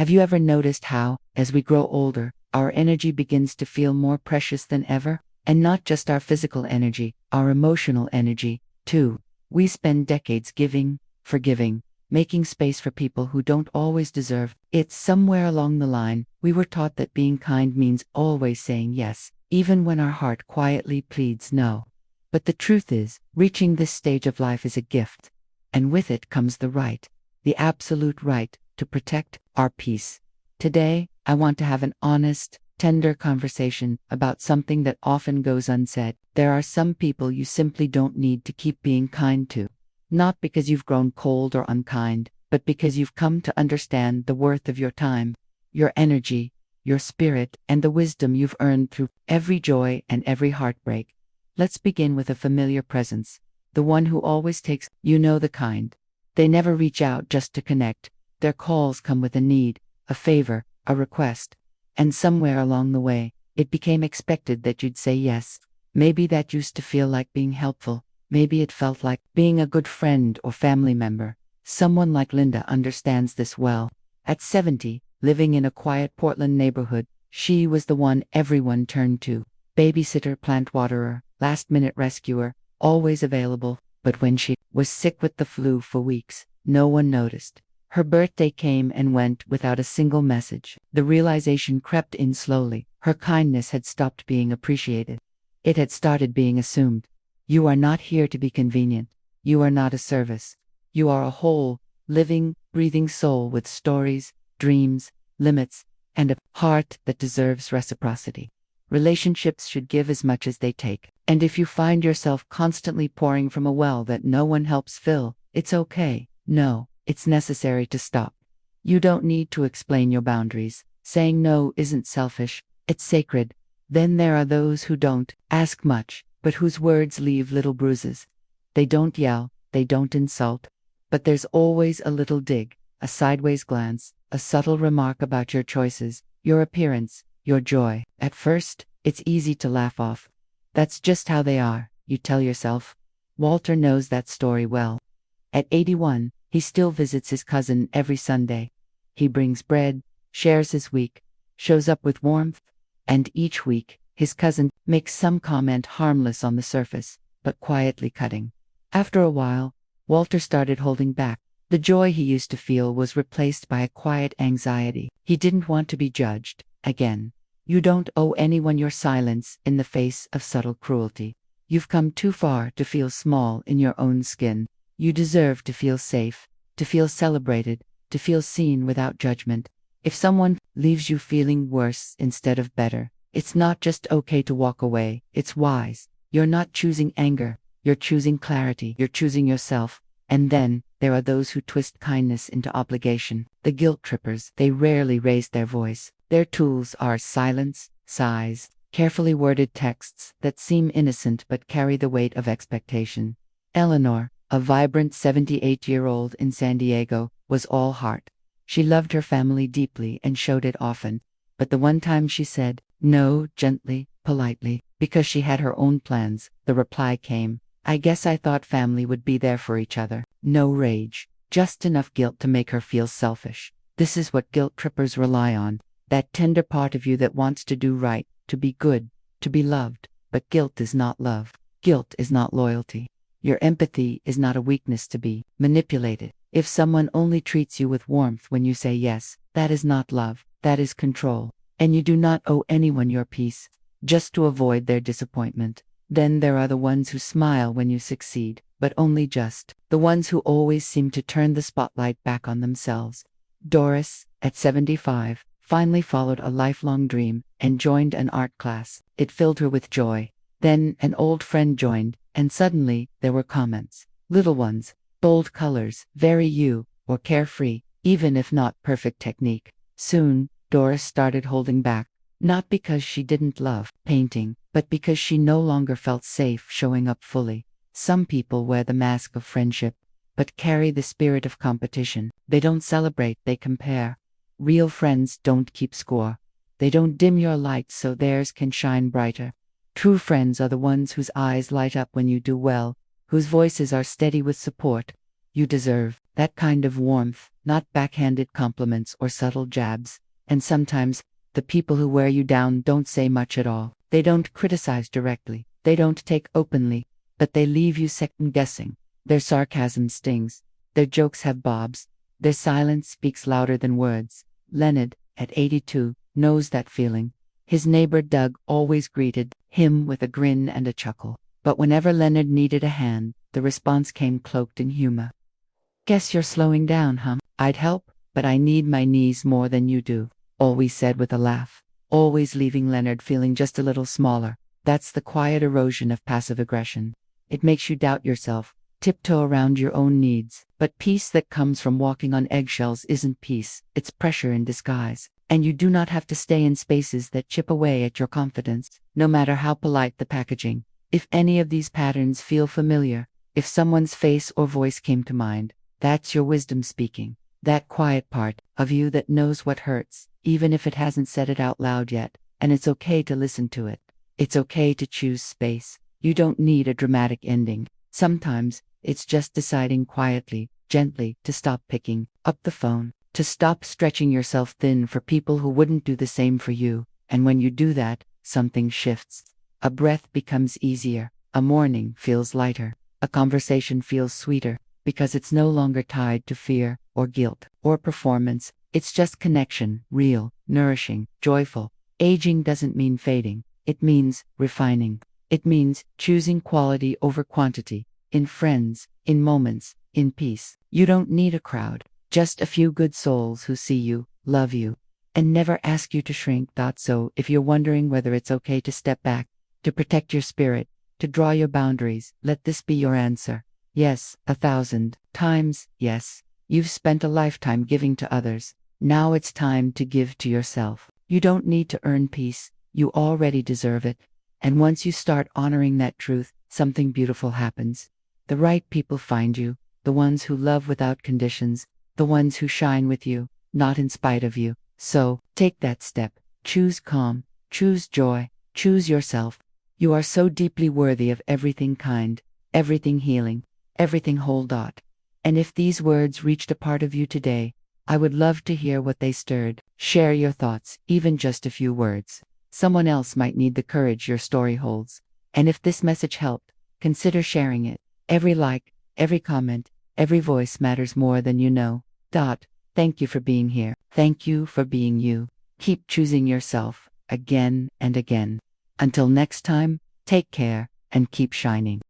Have you ever noticed how, as we grow older, our energy begins to feel more precious than ever? And not just our physical energy, our emotional energy, too. We spend decades giving, forgiving, making space for people who don't always deserve it. Somewhere along the line, we were taught that being kind means always saying yes, even when our heart quietly pleads no. But the truth is, reaching this stage of life is a gift. And with it comes the absolute right, to protect our peace. Today, I want to have an honest, tender conversation about something that often goes unsaid. There are some people you simply don't need to keep being kind to. Not because you've grown cold or unkind, but because you've come to understand the worth of your time, your energy, your spirit, and the wisdom you've earned through every joy and every heartbreak. Let's begin with a familiar presence, the one who always takes, the kind. They never reach out just to connect. Their calls come with a need, a favor, a request. And somewhere along the way, it became expected that you'd say yes. Maybe that used to feel like being helpful. Maybe it felt like being a good friend or family member. Someone like Linda understands this well. At 70, living in a quiet Portland neighborhood, she was the one everyone turned to. Babysitter, plant waterer, last-minute rescuer, always available. But when she was sick with the flu for weeks, no one noticed. Her birthday came and went without a single message. The realization crept in slowly. Her kindness had stopped being appreciated. It had started being assumed. You are not here to be convenient. You are not a service. You are a whole, living, breathing soul with stories, dreams, limits, and a heart that deserves reciprocity. Relationships should give as much as they take. And if you find yourself constantly pouring from a well that no one helps fill, it's okay. No, it's necessary to stop. You don't need to explain your boundaries. Saying no isn't selfish, it's sacred. Then there are those who don't ask much, but whose words leave little bruises. They don't yell, they don't insult, but there's always a little dig, a sideways glance, a subtle remark about your choices, your appearance, your joy. At first, it's easy to laugh off. That's just how they are, you tell yourself. Walter knows that story well. At 81, he still visits his cousin every Sunday. He brings bread, shares his week, shows up with warmth, and each week, his cousin makes some comment harmless on the surface, but quietly cutting. After a while, Walter started holding back. The joy he used to feel was replaced by a quiet anxiety. He didn't want to be judged again. You don't owe anyone your silence in the face of subtle cruelty. You've come too far to feel small in your own skin. You deserve to feel safe, to feel celebrated, to feel seen without judgment. If someone leaves you feeling worse instead of better, it's not just okay to walk away, it's wise. You're not choosing anger, you're choosing clarity, you're choosing yourself. And then, there are those who twist kindness into obligation. The guilt trippers, they rarely raise their voice. Their tools are silence, sighs, carefully worded texts that seem innocent but carry the weight of expectation. Eleanor, a vibrant 78-year-old in San Diego, was all heart. She loved her family deeply and showed it often. But the one time she said no, gently, politely, because she had her own plans, the reply came, "I guess I thought family would be there for each other." No rage, just enough guilt to make her feel selfish. This is what guilt trippers rely on. That tender part of you that wants to do right, to be good, to be loved. But guilt is not love. Guilt is not loyalty. Your empathy is not a weakness to be manipulated. If someone only treats you with warmth when you say yes, that is not love, that is control. And you do not owe anyone your peace, just to avoid their disappointment. Then there are the ones who smile when you succeed, but only just. The ones who always seem to turn the spotlight back on themselves. Doris, at 75, finally followed a lifelong dream and joined an art class. It filled her with joy. Then an old friend joined, and suddenly there were comments. Little ones, bold colors, very you, or carefree, even if not perfect technique. Soon, Doris started holding back, not because she didn't love painting, but because she no longer felt safe showing up fully. Some people wear the mask of friendship, but carry the spirit of competition. They don't celebrate, they compare. Real friends don't keep score. They don't dim your light so theirs can shine brighter. True friends are the ones whose eyes light up when you do well, whose voices are steady with support. You deserve That kind of warmth, not backhanded compliments or subtle jabs. And sometimes, the people who wear you down don't say much at all. They don't criticize directly. They don't take openly. But they leave you second guessing. Their sarcasm stings. Their jokes have bobs. Their silence speaks louder than words. Leonard, at 82, knows that feeling. His neighbor Doug always greeted him with a grin and a chuckle. But whenever Leonard needed a hand, the response came cloaked in humor. "Guess you're slowing down, huh? I'd help, but I need my knees more than you do," always said with a laugh, always leaving Leonard feeling just a little smaller. That's the quiet erosion of passive aggression. It makes you doubt yourself, tiptoe around your own needs. But peace that comes from walking on eggshells isn't peace, it's pressure in disguise. And you do not have to stay in spaces that chip away at your confidence, no matter how polite the packaging. If any of these patterns feel familiar, if someone's face or voice came to mind, that's your wisdom speaking. That quiet part of you that knows what hurts, even if it hasn't said it out loud yet. And it's okay to listen to it. It's okay to choose space. You don't need a dramatic ending. Sometimes, it's just deciding quietly, gently, to stop picking up the phone, to stop stretching yourself thin for people who wouldn't do the same for you. And when you do that, something shifts. A breath becomes easier. A morning feels lighter. A conversation feels sweeter, because it's no longer tied to fear, or guilt, or performance. It's just connection, real, nourishing, joyful. Aging doesn't mean fading. It means refining. It means choosing quality over quantity. In friends, in moments, in peace. You don't need a crowd. Just a few good souls who see you, love you, and never ask you to shrink. So if you're wondering whether it's okay to step back, to protect your spirit, to draw your boundaries, let this be your answer. Yes, 1,000 times, yes. You've spent a lifetime giving to others. Now it's time to give to yourself. You don't need to earn peace. You already deserve it. And once you start honoring that truth, something beautiful happens. The right people find you, the ones who love without conditions, the ones who shine with you, not in spite of you. So, take that step. Choose calm, choose joy, choose yourself. You are so deeply worthy of everything kind, everything healing, everything whole. And if these words reached a part of you today, I would love to hear what they stirred. Share your thoughts, even just a few words. Someone else might need the courage your story holds. And if this message helped, consider sharing it. Every like, every comment, every voice matters more than you know. Thank you for being here. Thank you for being you. Keep choosing yourself, again and again. Until next time, take care, and keep shining.